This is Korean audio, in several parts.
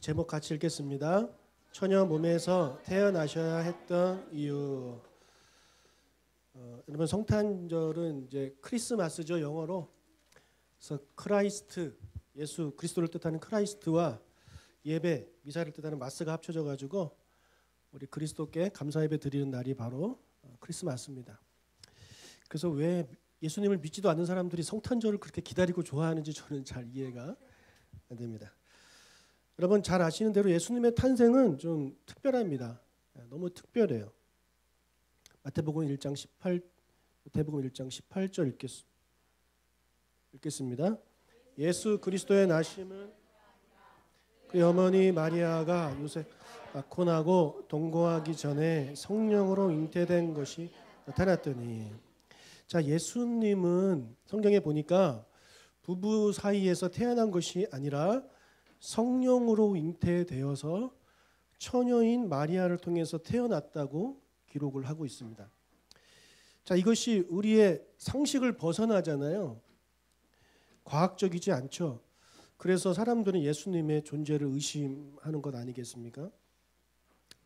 제목 같이 읽겠습니다. 처녀 몸에서 태어나셔야 했던 이유. 여러분 성탄절은 이제 크리스마스죠, 영어로. 그래서 크라이스트, 예수 그리스도를 뜻하는 크라이스트와 예배, 미사를 뜻하는 마스가 합쳐져 가지고 우리 그리스도께 감사 예배 드리는 날이 바로 크리스마스입니다. 그래서 왜 예수님을 믿지도 않는 사람들이 성탄절을 그렇게 기다리고 좋아하는지 저는 잘 이해가 안 됩니다. 여러분 잘 아시는 대로 예수님의 탄생은 좀 특별합니다. 너무 특별해요. 마태복음 1장 18절 읽겠습니다. 예수 그리스도의 나심은 그의 어머니 마리아가 요셉 낳고 동거하기 전에 성령으로 잉태된 것이 나타났더니. 자, 예수님은 성경에 보니까 부부 사이에서 태어난 것이 아니라 성령으로 잉태되어서 처녀인 마리아를 통해서 태어났다고 기록을 하고 있습니다. 자, 이것이 우리의 상식을 벗어나잖아요. 과학적이지 않죠. 그래서 사람들은 예수님의 존재를 의심하는 것 아니겠습니까?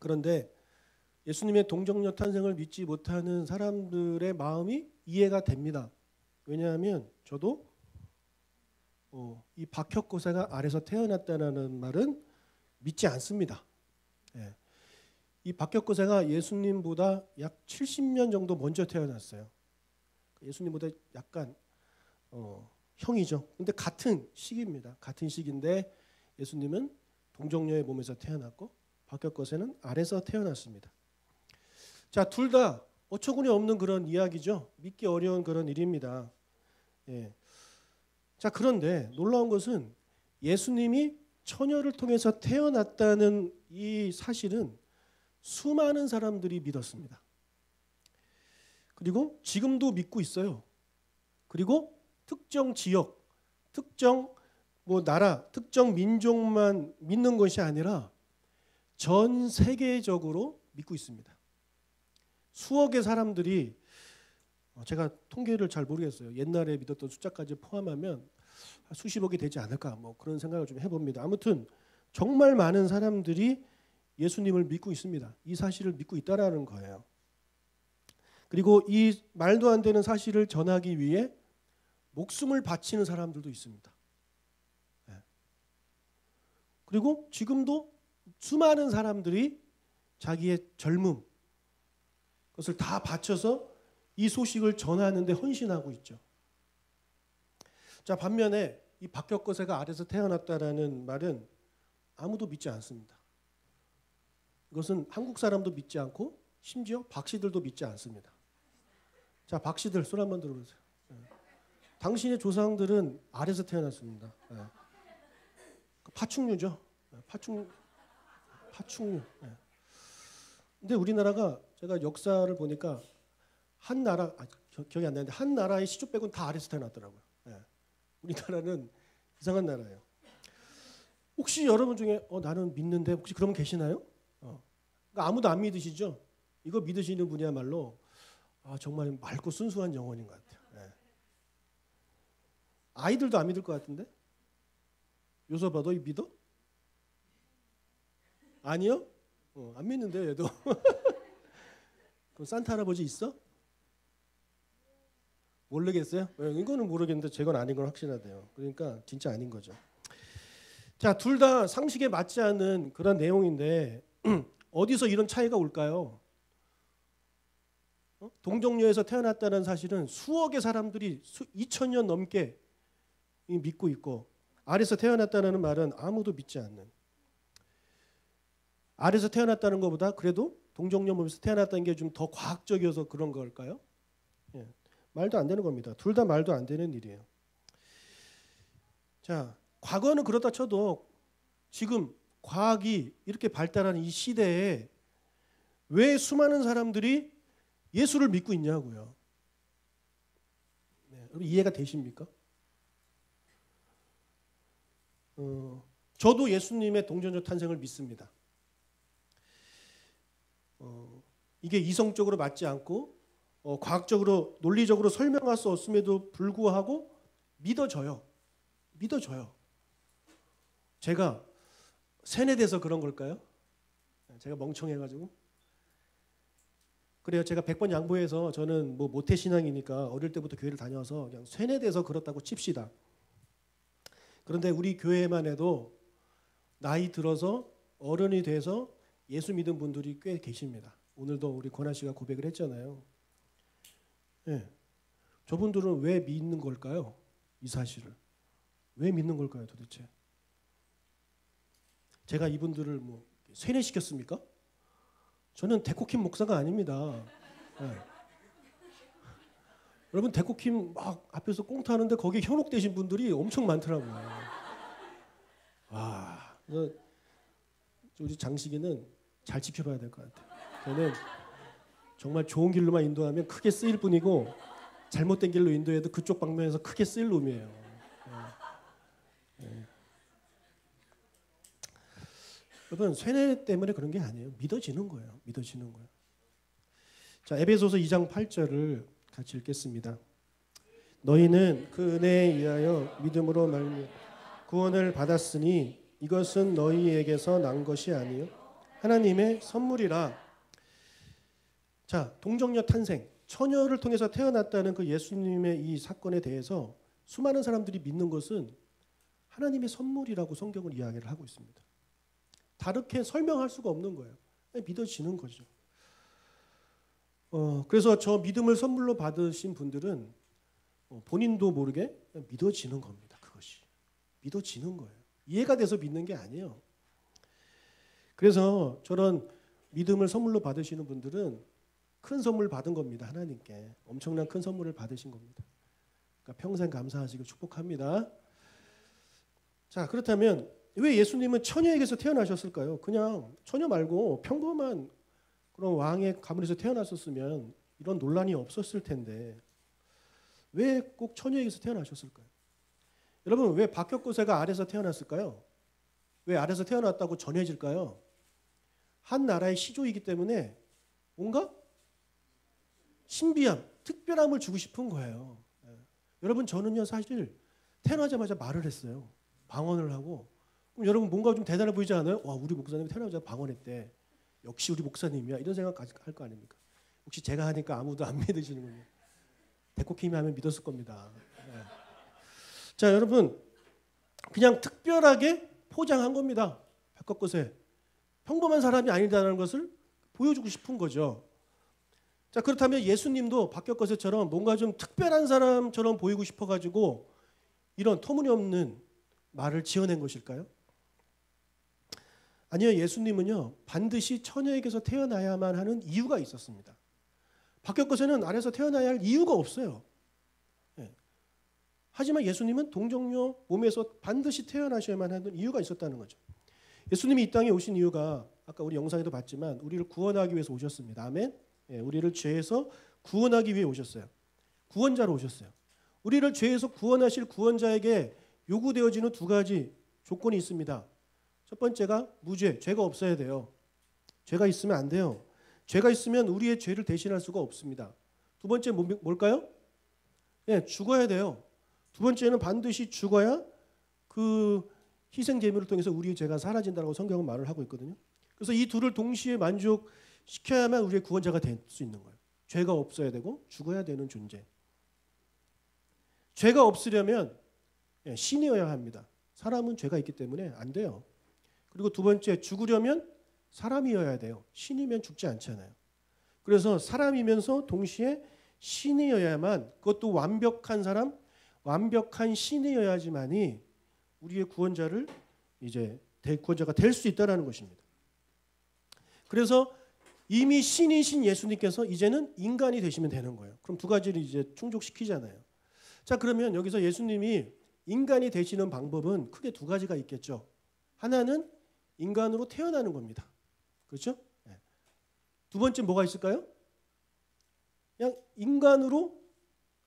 그런데 예수님의 동정녀 탄생을 믿지 못하는 사람들의 마음이 이해가 됩니다. 왜냐하면 저도 이 박혁거세가 알에서 태어났다는 말은 믿지 않습니다. 이 박혁거세가 예수님보다 약 70년 정도 먼저 태어났어요. 예수님보다 약간 형이죠. 근데 같은 시기입니다. 같은 시기인데 예수님은 동정녀의 몸에서 태어났고 박혁거세는 알에서 태어났습니다. 자, 둘 다 어처구니 없는 그런 이야기죠. 믿기 어려운 그런 일입니다. 자, 그런데 놀라운 것은 예수님이 처녀를 통해서 태어났다는 이 사실은 수많은 사람들이 믿었습니다. 그리고 지금도 믿고 있어요. 그리고 특정 지역, 특정 나라, 특정 민족만 믿는 것이 아니라 전 세계적으로 믿고 있습니다. 수억의 사람들이, 제가 통계를 잘 모르겠어요. 옛날에 믿었던 숫자까지 포함하면 수십억이 되지 않을까, 그런 생각을 좀 해봅니다. 아무튼 정말 많은 사람들이 예수님을 믿고 있습니다. 이 사실을 믿고 있다라는 거예요. 그리고 이 말도 안 되는 사실을 전하기 위해 목숨을 바치는 사람들도 있습니다. 그리고 지금도 수많은 사람들이 자기의 젊음, 그것을 다 바쳐서 이 소식을 전하는데 헌신하고 있죠. 자, 반면에 이 박혁거세가 알에서 태어났다라는 말은 아무도 믿지 않습니다. 이것은 한국 사람도 믿지 않고 심지어 박씨들도 믿지 않습니다. 자, 박씨들 손 한번 들어보세요. 당신의 조상들은 알에서 태어났습니다. 파충류죠. 파충류. 근데 우리나라가 제가 역사를 보니까 한 나라, 기억이 안 나는데 한 나라의 시조 빼고는 다 알에서 태어났더라고요. 우리나라는 이상한 나라예요. 혹시 여러분 중에 나는 믿는데 혹시 그런 분 계시나요? 그러니까 아무도 안 믿으시죠? 이거 믿으시는 분이야말로 정말 맑고 순수한 영혼인 것 같아요. 아이들도 안 믿을 것 같은데? 요서봐, 너 믿어? 아니요? 안 믿는데 얘도. 그럼 산타 할아버지 있어? 모르겠어요? 이거는 모르겠는데 저건 아닌 건 확실하대요. 그러니까 진짜 아닌 거죠. 자, 둘 다 상식에 맞지 않는 그런 내용인데 어디서 이런 차이가 올까요? 동정녀에서 태어났다는 사실은 수억의 사람들이 2000년 넘게 믿고 있고, 알에서 태어났다는 말은 아무도 믿지 않는. 알에서 태어났다는 것보다 그래도 동정녀 몸에서 태어났다는 게 좀 더 과학적이어서 그런 걸까요? 말도 안 되는 겁니다. 둘 다 말도 안 되는 일이에요. 자, 과거는 그렇다 쳐도 지금 과학이 이렇게 발달하는 이 시대에 왜 수많은 사람들이 예수를 믿고 있냐고요. 여러분 이해가 되십니까? 저도 예수님의 동정녀 탄생을 믿습니다. 이게 이성적으로 맞지 않고 과학적으로 논리적으로 설명할 수 없음에도 불구하고 믿어져요. 제가 세뇌돼서 그런 걸까요? 제가 멍청해가지고. 그래요. 제가 100번 양보해서 저는 뭐 모태신앙이니까 어릴 때부터 교회를 다녀서 그냥 세뇌돼서 그렇다고 칩시다. 그런데 우리 교회만 해도 나이 들어서 어른이 돼서 예수 믿은 분들이 꽤 계십니다. 오늘도 우리 권한 씨가 고백을 했잖아요. 네. 저분들은 왜 믿는 걸까요? 이 사실을. 왜 믿는 걸까요, 도대체? 제가 이분들을 뭐 세뇌시켰습니까? 저는 데코킴 목사가 아닙니다. 네. 여러분 데코킴 막 앞에서 꽁트하는데 거기에 현혹되신 분들이 엄청 많더라고요. 와, 우리 장식이는 잘 지켜봐야 될 것 같아요. 저는 정말 좋은 길로만 인도하면 크게 쓰일 뿐이고 잘못된 길로 인도해도 그쪽 방면에서 크게 쓰일 놈이에요. 네. 여러분 세뇌 때문에 그런 게 아니에요. 믿어지는 거예요. 믿어지는 거예요. 자, 에베소서 2장 8절을 같이 읽겠습니다. 너희는 그 은혜에 의하여 믿음으로 말미암아 구원을 받았으니 이것은 너희에게서 난 것이 아니요 하나님의 선물이라. 자, 동정녀 탄생, 처녀를 통해서 태어났다는 그 예수님의 이 사건에 대해서 수많은 사람들이 믿는 것은 하나님의 선물이라고 성경은 이야기를 하고 있습니다. 다르게 설명할 수가 없는 거예요. 믿어지는 거죠. 그래서 저 믿음을 선물로 받으신 분들은 본인도 모르게 믿어지는 겁니다. 그것이 믿어지는 거예요. 이해가 돼서 믿는 게 아니에요. 그래서 저런 믿음을 선물로 받으시는 분들은 큰 선물 받은 겁니다. 하나님께 엄청난 큰 선물을 받으신 겁니다. 그러니까 평생 감사하시고 축복합니다. 자, 그렇다면 왜 예수님은 처녀에게서 태어나셨을까요? 그냥 처녀 말고 평범한 그런 왕의 가문에서 태어났었으면 이런 논란이 없었을 텐데 왜 꼭 처녀에게서 태어나셨을까요? 여러분 왜 박혁거세가 아래서 태어났을까요? 왜 아래서 태어났다고 전해질까요? 한 나라의 시조이기 때문에 뭔가 신비함, 특별함을 주고 싶은 거예요. 여러분 저는요 사실 태어나자마자 말을 했어요. 방언을 하고. 그럼 여러분 뭔가 좀 대단해 보이지 않아요? 와, 우리 목사님이 태어나자마자 방언했대. 역시 우리 목사님이야. 이런 생각 할 거 아닙니까? 혹시 제가 하니까 아무도 안 믿으시는군요. 데코킴이 하면 믿었을 겁니다. 네. 자, 여러분 그냥 특별하게 포장한 겁니다. 박혁거세. 평범한 사람이 아니다라는 것을 보여주고 싶은 거죠. 자, 그렇다면 예수님도 박혁거세처럼 뭔가 좀 특별한 사람처럼 보이고 싶어가지고 이런 터무니없는 말을 지어낸 것일까요? 아니요, 예수님은요 반드시 처녀에게서 태어나야만 하는 이유가 있었습니다. 박혁거세는 아래서 태어나야 할 이유가 없어요. 네. 하지만 예수님은 동정녀 몸에서 반드시 태어나셔야만 하는 이유가 있었다는 거죠. 예수님이 이 땅에 오신 이유가 아까 우리 영상에도 봤지만 우리를 구원하기 위해서 오셨습니다. 아멘. 네, 우리를 죄에서 구원하기 위해 오셨어요. 구원자로 오셨어요. 우리를 죄에서 구원하실 구원자에게 요구되어지는 두 가지 조건이 있습니다. 첫 번째가 무죄, 죄가 없어야 돼요. 죄가 있으면 안 돼요. 죄가 있으면 우리의 죄를 대신할 수가 없습니다. 두 번째 뭘까요? 네, 죽어야 돼요. 두 번째는 반드시 죽어야 그 희생 제물을 통해서 우리의 죄가 사라진다고 성경은 말을 하고 있거든요. 그래서 이 둘을 동시에 만족시켜야만 우리의 구원자가 될 수 있는 거예요. 죄가 없어야 되고 죽어야 되는 존재. 죄가 없으려면 신이어야 합니다. 사람은 죄가 있기 때문에 안 돼요. 그리고 두 번째, 죽으려면 사람이어야 돼요. 신이면 죽지 않잖아요. 그래서 사람이면서 동시에 신이어야만, 그것도 완벽한 사람, 완벽한 신이어야지만이 우리의 구원자를 이제 구원자가 될 수 있다라는 것입니다. 그래서 이미 신이신 예수님께서 이제는 인간이 되시면 되는 거예요. 그럼 두 가지를 이제 충족시키잖아요. 자, 그러면 여기서 예수님이 인간이 되시는 방법은 크게 두 가지가 있겠죠. 하나는 인간으로 태어나는 겁니다. 그렇죠? 네. 두 번째 뭐가 있을까요? 그냥 인간으로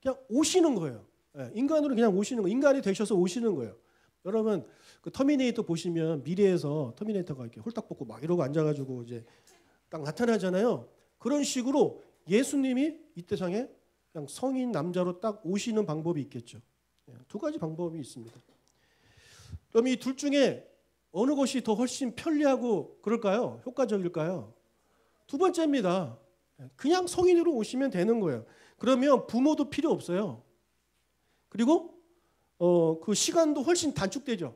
그냥 오시는 거예요. 네. 인간으로 그냥 오시는 거예요. 인간이 되셔서 오시는 거예요. 여러분 그 터미네이터 보시면 미래에서 터미네이터가 이렇게 홀딱 벗고 막 이러고 앉아가지고 이제 딱 나타나잖아요. 그런 식으로 예수님이 이 세상에 그냥 성인 남자로 딱 오시는 방법이 있겠죠. 두 가지 방법이 있습니다. 그럼 이 둘 중에 어느 것이 더 훨씬 편리하고 그럴까요? 효과적일까요? 두 번째입니다. 그냥 성인으로 오시면 되는 거예요. 그러면 부모도 필요 없어요. 그리고 그 시간도 훨씬 단축되죠.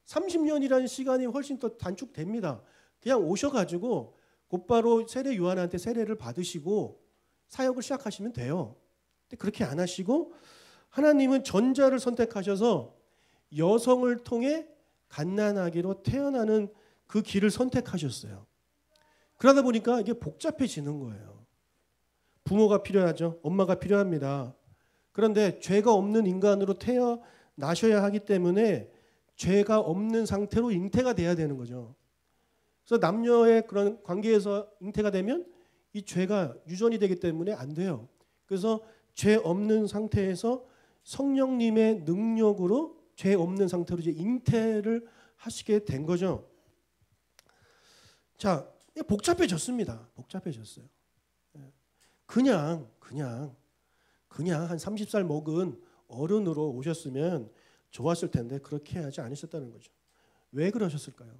30년이라는 시간이 훨씬 더 단축됩니다. 그냥 오셔가지고 곧바로 세례 요한한테 세례를 받으시고 사역을 시작하시면 돼요. 근데 그렇게 안 하시고 하나님은 전자를 선택하셔서 여성을 통해 갓난아기로 태어나는 그 길을 선택하셨어요. 그러다 보니까 이게 복잡해지는 거예요. 부모가 필요하죠. 엄마가 필요합니다. 그런데 죄가 없는 인간으로 태어나셔야 하기 때문에 죄가 없는 상태로 잉태가 돼야 되는 거죠. 그래서 남녀의 그런 관계에서 잉태가 되면 이 죄가 유전이 되기 때문에 안 돼요. 그래서 죄 없는 상태에서 성령님의 능력으로 죄 없는 상태로 이제 잉태를 하시게 된 거죠. 자, 복잡해졌습니다. 복잡해졌어요. 그냥 한 30살 먹은 어른으로 오셨으면 좋았을 텐데 그렇게 하지 않으셨다는 거죠. 왜 그러셨을까요?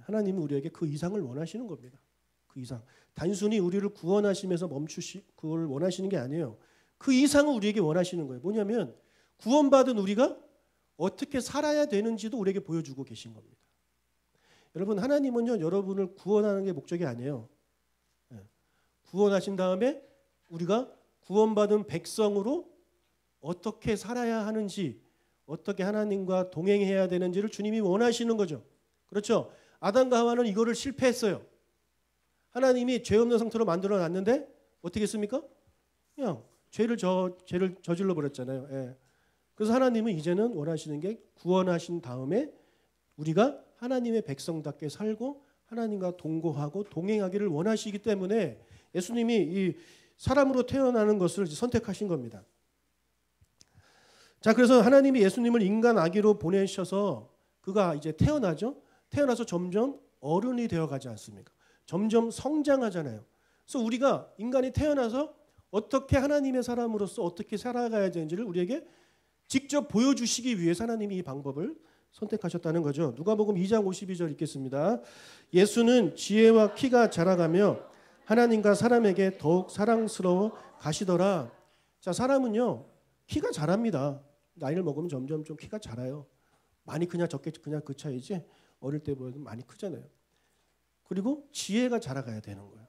하나님은 우리에게 그 이상을 원하시는 겁니다. 그 이상. 단순히 우리를 구원하시면서 그걸 원하시는 게 아니에요. 그 이상을 우리에게 원하시는 거예요. 뭐냐면 구원받은 우리가 어떻게 살아야 되는지도 우리에게 보여주고 계신 겁니다. 여러분, 하나님은요, 여러분을 구원하는 게 목적이 아니에요. 구원하신 다음에 우리가 구원받은 백성으로 어떻게 살아야 하는지, 어떻게 하나님과 동행해야 되는지를 주님이 원하시는 거죠. 그렇죠? 아담과 하와는 이거를 실패했어요. 하나님이 죄 없는 상태로 만들어 놨는데 어떻게 했습니까? 그냥 죄를 저질러 버렸잖아요. 예. 그래서 하나님은 이제는 원하시는 게 구원하신 다음에 우리가 하나님의 백성답게 살고 하나님과 동거하고 동행하기를 원하시기 때문에 예수님이 이 사람으로 태어나는 것을 선택하신 겁니다. 자, 그래서 하나님이 예수님을 인간 아기로 보내셔서 그가 이제 태어나죠. 태어나서 점점 어른이 되어 가지 않습니까? 점점 성장하잖아요. 그래서 우리가 인간이 태어나서 어떻게 하나님의 사람으로서 어떻게 살아가야 되는지를 우리에게 직접 보여주시기 위해서 하나님이 이 방법을 선택하셨다는 거죠. 누가복음 2장 52절 읽겠습니다. 예수는 지혜와 키가 자라가며 하나님과 사람에게 더욱 사랑스러워 가시더라. 자, 사람은요 키가 자랍니다. 나이를 먹으면 점점 좀 키가 자라요. 많이 크냐 적게 크냐 그 차이지 어릴 때보다 많이 크잖아요. 그리고 지혜가 자라가야 되는 거예요.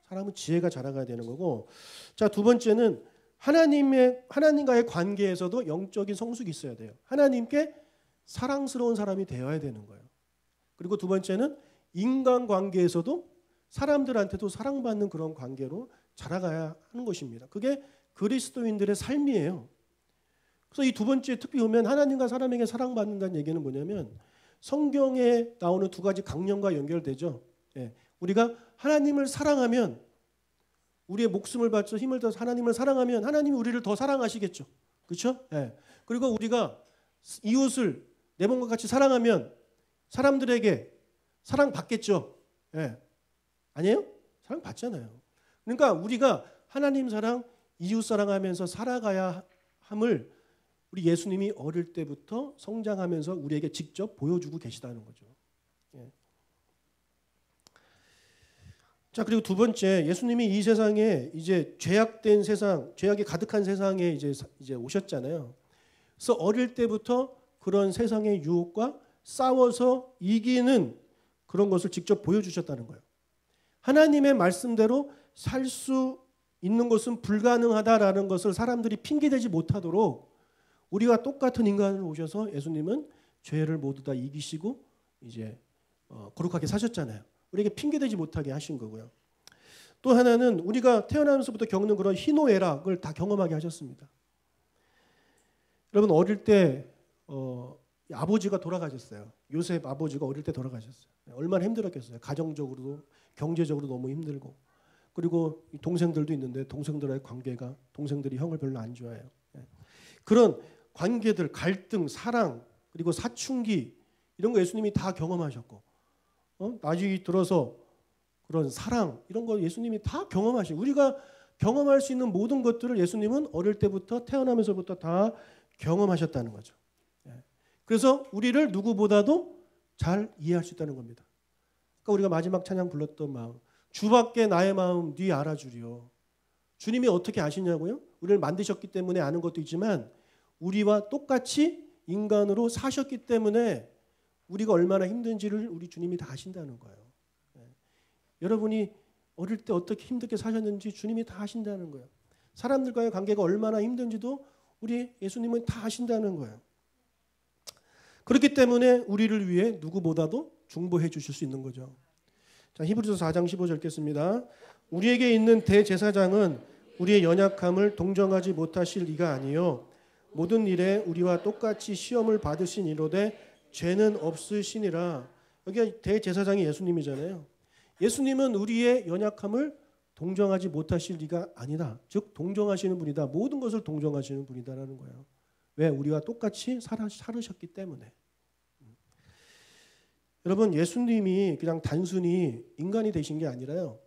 사람은 지혜가 자라가야 되는 거고, 자, 두 번째는 하나님과의 관계에서도 영적인 성숙이 있어야 돼요. 하나님께 사랑스러운 사람이 되어야 되는 거예요. 그리고 두 번째는 인간 관계에서도 사람들한테도 사랑받는 그런 관계로 자라가야 하는 것입니다. 그게 그리스도인들의 삶이에요. 그래서 이 두 번째 특히 보면 하나님과 사람에게 사랑받는다는 얘기는 뭐냐면 성경에 나오는 두 가지 강령과 연결되죠. 예. 우리가 하나님을 사랑하면 우리의 목숨을 바쳐 힘을 다해서 하나님을 사랑하면 하나님이 우리를 더 사랑하시겠죠. 그렇죠? 예. 그리고 우리가 이웃을 내 몸과 같이 사랑하면 사람들에게 사랑받겠죠. 예. 아니에요? 사랑받잖아요. 그러니까 우리가 하나님 사랑, 이웃 사랑하면서 살아가야 함을 우리 예수님이 어릴 때부터 성장하면서 우리에게 직접 보여주고 계시다는 거죠. 예. 자, 그리고 두 번째, 예수님이 이 세상에 이제 죄악된 세상, 죄악이 가득한 세상에 이제 오셨잖아요. 그래서 어릴 때부터 그런 세상의 유혹과 싸워서 이기는 그런 것을 직접 보여주셨다는 거예요. 하나님의 말씀대로 살 수 있는 것은 불가능하다라는 것을 사람들이 핑계대지 못하도록 우리와 똑같은 인간으로 오셔서 예수님은 죄를 모두 다 이기시고 이제 거룩하게 사셨잖아요. 우리에게 핑계대지 못하게 하신 거고요. 또 하나는 우리가 태어나면서부터 겪는 그런 희노애락을 다 경험하게 하셨습니다. 여러분 어릴 때 아버지가 돌아가셨어요. 요셉 아버지가 어릴 때 돌아가셨어요. 얼마나 힘들었겠어요. 가정적으로도 경제적으로 너무 힘들고, 그리고 동생들도 있는데 동생들과의 관계가 동생들이 형을 별로 안 좋아해요. 그런 관계들, 갈등, 사랑, 그리고 사춘기 이런 거 예수님이 다 경험하셨고, 나중에 들어서 그런 사랑 이런 거 예수님이 다 경험하시고, 우리가 경험할 수 있는 모든 것들을 예수님은 어릴 때부터 태어나면서부터 다 경험하셨다는 거죠. 그래서 우리를 누구보다도 잘 이해할 수 있다는 겁니다. 그러니까 우리가 마지막 찬양 불렀던 마음, 주밖에 나의 마음 네 알아주리요. 주님이 어떻게 아시냐고요? 우리를 만드셨기 때문에 아는 것도 있지만 우리와 똑같이 인간으로 사셨기 때문에 우리가 얼마나 힘든지를 우리 주님이 다 아신다는 거예요. 여러분이 어릴 때 어떻게 힘들게 사셨는지 주님이 다 아신다는 거예요. 사람들과의 관계가 얼마나 힘든지도 우리 예수님은 다 아신다는 거예요. 그렇기 때문에 우리를 위해 누구보다도 중보해 주실 수 있는 거죠. 자, 히브리서 4장 15절 읽겠습니다. 우리에게 있는 대제사장은 우리의 연약함을 동정하지 못하실 이가 아니요 모든 일에 우리와 똑같이 시험을 받으신 이로되 죄는 없으시니라. 여기가 대제사장이 예수님이잖아요. 예수님은 우리의 연약함을 동정하지 못하실 이가 아니다. 즉 동정하시는 분이다. 모든 것을 동정하시는 분이다라는 거예요. 왜? 우리와 똑같이 살으셨기 때문에. 여러분, 예수님이 그냥 단순히 인간이 되신 게 아니라요.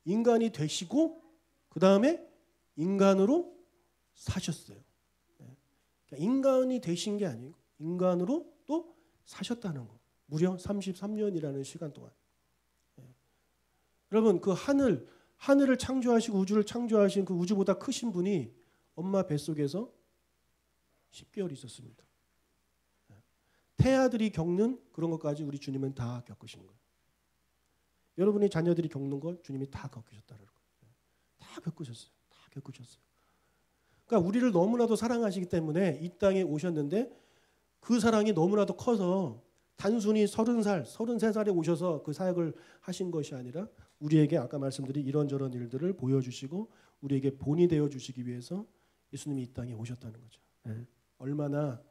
인간이 되시고 그 다음에 인간으로 사셨어요. 그러니까 인간이 되신 게 아니고 인간으로 또 사셨다는 거. 무려 33년이라는 시간 동안. 여러분, 그 하늘을 창조하시고 우주를 창조하신 그 우주보다 크신 분이 엄마 뱃속에서 10개월 있었습니다. 태아들이 겪는 그런 것까지 우리 주님은 다 겪으신 거예요. 여러분의 자녀들이 겪는 걸 주님이 다 겪으셨다는 거예요. 다 겪으셨어요. 다 겪으셨어요. 그러니까 우리를 너무나도 사랑하시기 때문에 이 땅에 오셨는데 그 사랑이 너무나도 커서 단순히 30살, 33살에 오셔서 그 사역을 하신 것이 아니라 우리에게 아까 말씀드린 이런저런 일들을 보여주시고 우리에게 본이 되어주시기 위해서 예수님이 이 땅에 오셨다는 거죠. 얼마나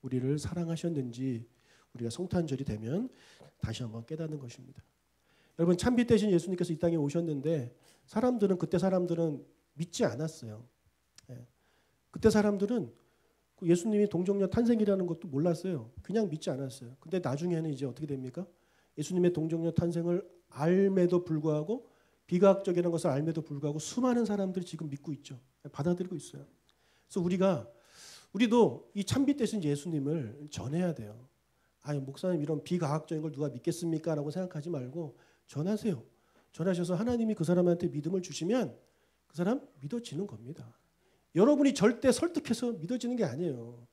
우리를 사랑하셨는지 우리가 성탄절이 되면 다시 한번 깨닫는 것입니다. 여러분, 참빛 대신 예수님께서 이 땅에 오셨는데 그때 사람들은 믿지 않았어요. 그때 사람들은 예수님이 동정녀 탄생이라는 것도 몰랐어요. 그냥 믿지 않았어요. 근데 나중에는 이제 어떻게 됩니까? 예수님의 동정녀 탄생을 알매도 불구하고 비과학적이라는 것을 알매도 불구하고 수많은 사람들이 지금 믿고 있죠. 받아들이고 있어요. 그래서 우리도 이 참빛 대신 예수님을 전해야 돼요. 목사님 이런 비과학적인 걸 누가 믿겠습니까? 라고 생각하지 말고 전하세요. 전하셔서 하나님이 그 사람한테 믿음을 주시면 그 사람 믿어지는 겁니다. 여러분이 절대 설득해서 믿어지는 게 아니에요.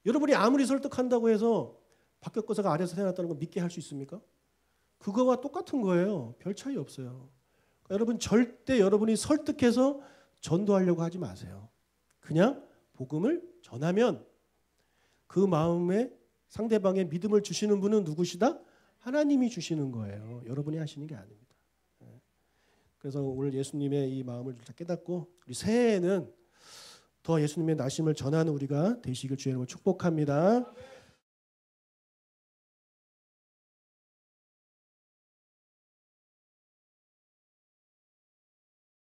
여러분이 아무리 설득한다고 해서 박격거사가 아래서 태어났다는 걸 믿게 할 수 있습니까? 그거와 똑같은 거예요. 별 차이 없어요. 그러니까 여러분 절대 여러분이 설득해서 전도하려고 하지 마세요. 그냥 복음을 전하면 그 마음에 상대방의 믿음을 주시는 분은 누구시다? 하나님이 주시는 거예요. 여러분이 하시는 게 아닙니다. 그래서 오늘 예수님의 이 마음을 깨닫고 우리 새해에는 더 예수님의 나심을 전하는 우리가 되시길 주의 이름으로 축복합니다.